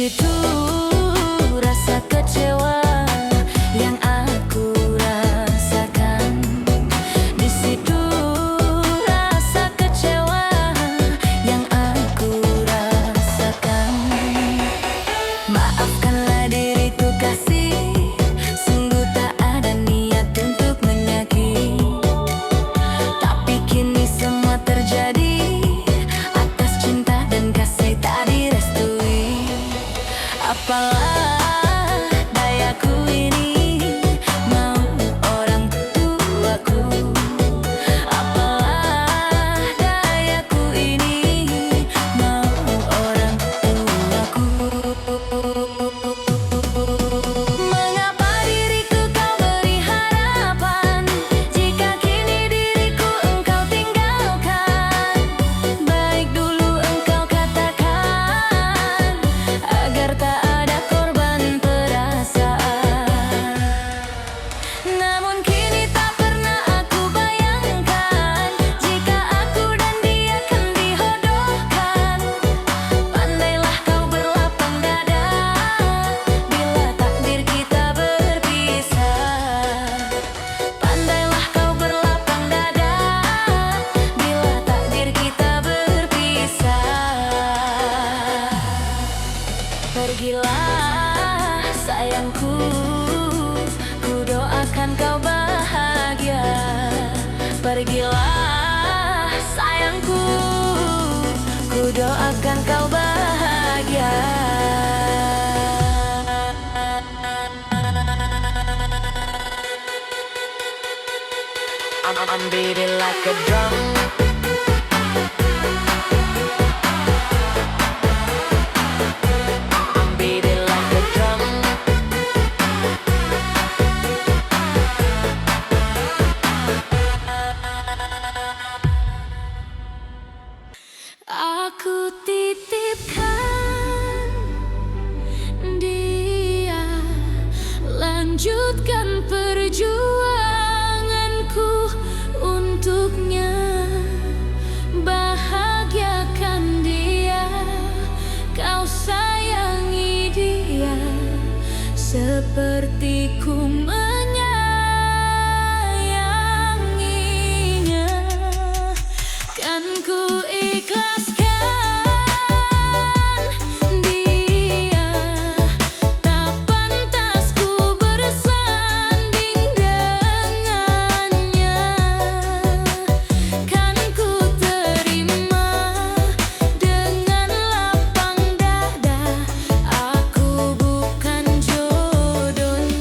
situ rasa kecewa yang aku rasakan. Di situ rasa kecewa yang aku rasakan. Maafkanlah diriku kasih, sungguh tak ada niat untuk menyakiti. Tapi kini semua terjadi atas cinta dan kasih tak direstui. Apalah dayaku ini mau orang tuaku. Apalah dayaku ini mau orang tuaku. Mengapa diriku kau beri harapan jika kini diriku engkau tinggalkan? Baik dulu engkau katakan agar tak ada korban perasaan. Namun kini tak pernah aku bayangkan jika aku dan dia kan dihodohkan. Pandailah kau berlapang dada bila takdir kita berpisah. Pandailah kau berlapang dada bila takdir kita berpisah. Pergilah sayangku, ku doakan kau bahagia. Pergilah sayangku, ku doakan kau bahagia. I'm beating like a drum. I'm beating like a drum. Aku titipkan dia, lanjutkan perjuanganku untuknya. Bahagiakan dia, kau sayangi dia sepertiku menyayanginya. Kan ku ikhlaskan dia, tak pantas ku bersanding dengannya. Kan ku terima dengan lapang dada, aku bukan jodohnya.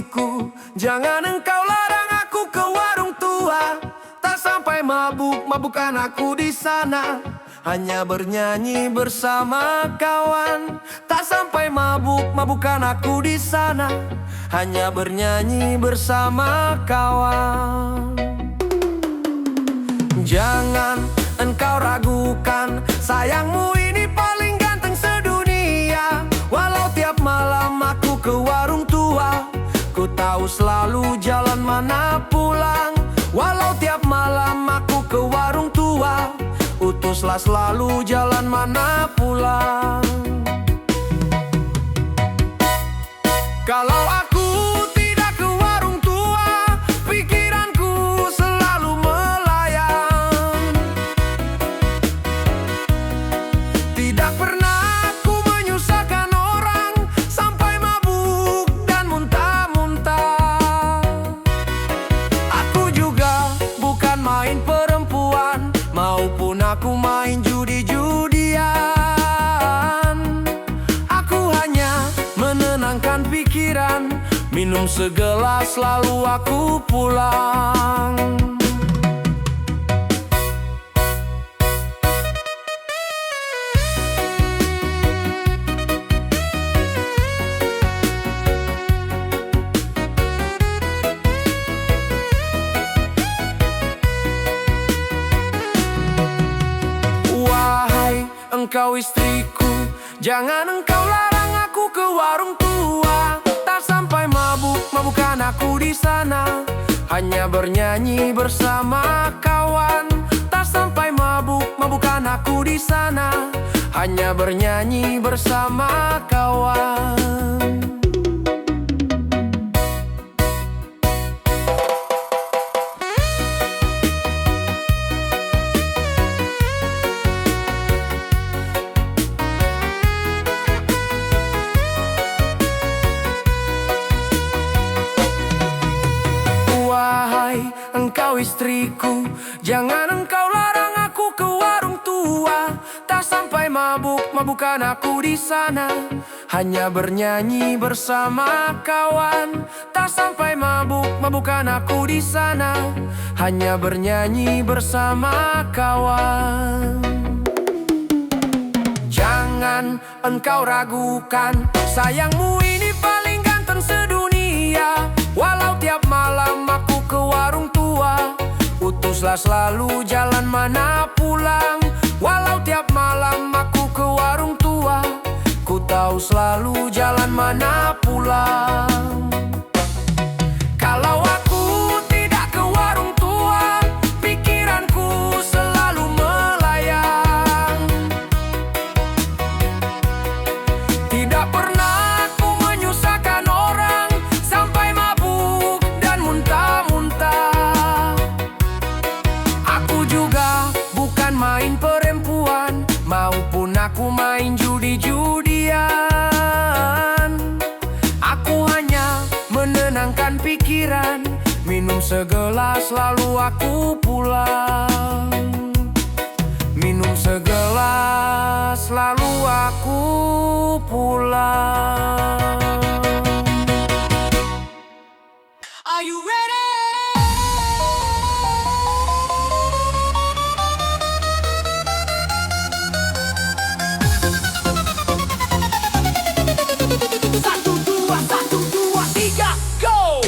istriku, jangan engkau larang aku ke warung tua. Tak sampai mabuk-mabukan aku di sana, hanya bernyanyi bersama kawan. Tak sampai mabuk-mabukan aku di sana, hanya bernyanyi bersama kawan. Jangan engkau ragukan, sayangmu ini paling ganteng sedunia. Walau tiap malam aku ke warung tua, ku tahu selalu jalan mana pulang. Walau tiap malam aku ke warung tua, utuslah selalu jalan mana pulang. Kalau aku tidak ke warung tua, pikiranku selalu melayang. Tidak pernah aku menyusahkan orang, sampai mabuk dan muntah-muntah. Aku juga bukan main perempuan, maupun aku main judi-judian. Aku hanya menenangkan pikiran, minum segelas lalu aku pulang. Wahai engkau istriku, jangan engkau larang aku ke warung tua. Tak sampai mabuk-mabukan aku di sana, hanya bernyanyi bersama kawan. Tak sampai mabuk-mabukan aku di sana, hanya bernyanyi bersama kawan. Wahai engkau istriku, jangan engkau larang aku ke warung tua. Tak sampai mabuk-mabukan aku di sana, hanya bernyanyi bersama kawan. Tak sampai mabuk-mabukan aku di sana, hanya bernyanyi bersama kawan. Jangan engkau ragukan, sayangmu ini paling ganteng sedunia. Walau tiap malam aku ke warung tua, utuslah selalu jalan mana pulang. Walau tiap malam aku ke warung tua, ku tahu selalu jalan mana pulang. Kalau aku tidak ke warung tua, pikiranku selalu melayang. Tidak pernah aku menyusahkan orang, sampai mabuk dan muntah-muntah. Aku juga bukan main perempuan, maupun aku main judi-judian. Aku hanya menenangkan pikiran, minum segelas lalu aku pulang. Minum segelas lalu aku pulang. Are you ready? Satu, dua, tiga, go!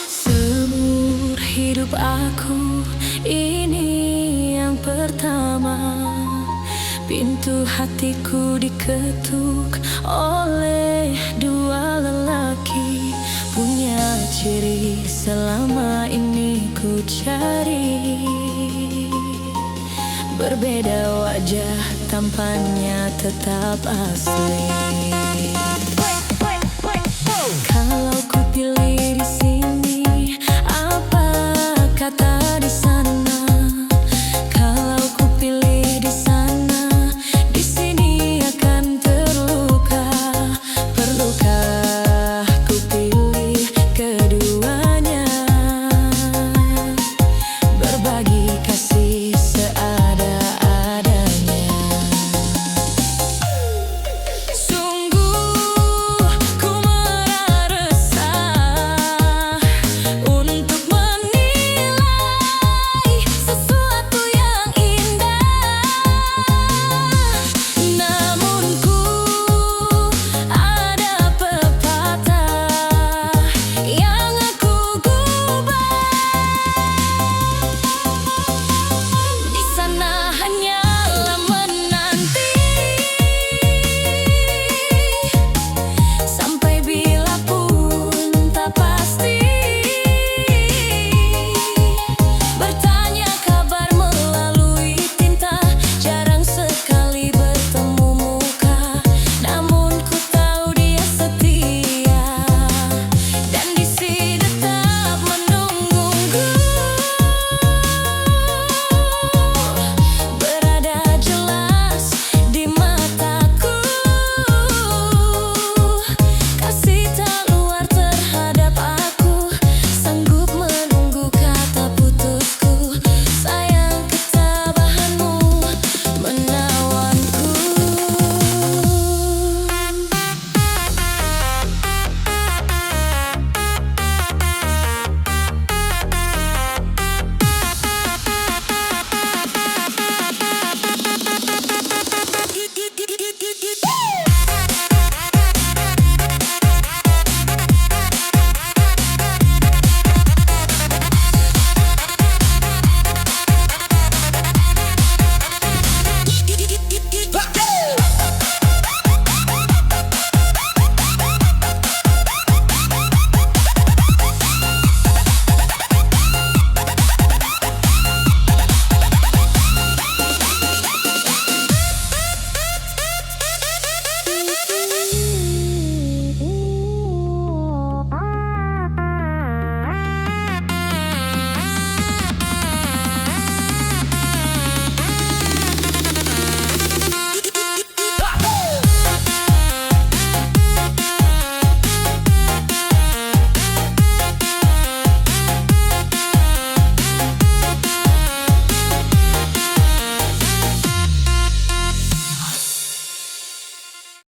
Seumur hidup aku, ini yang pertama. Pintu hatiku diketuk oleh dua lelaki, punya ciri selama ini ku cari. Berbeda wajah, tampannya tetap asli. Kalau ku pilih di sini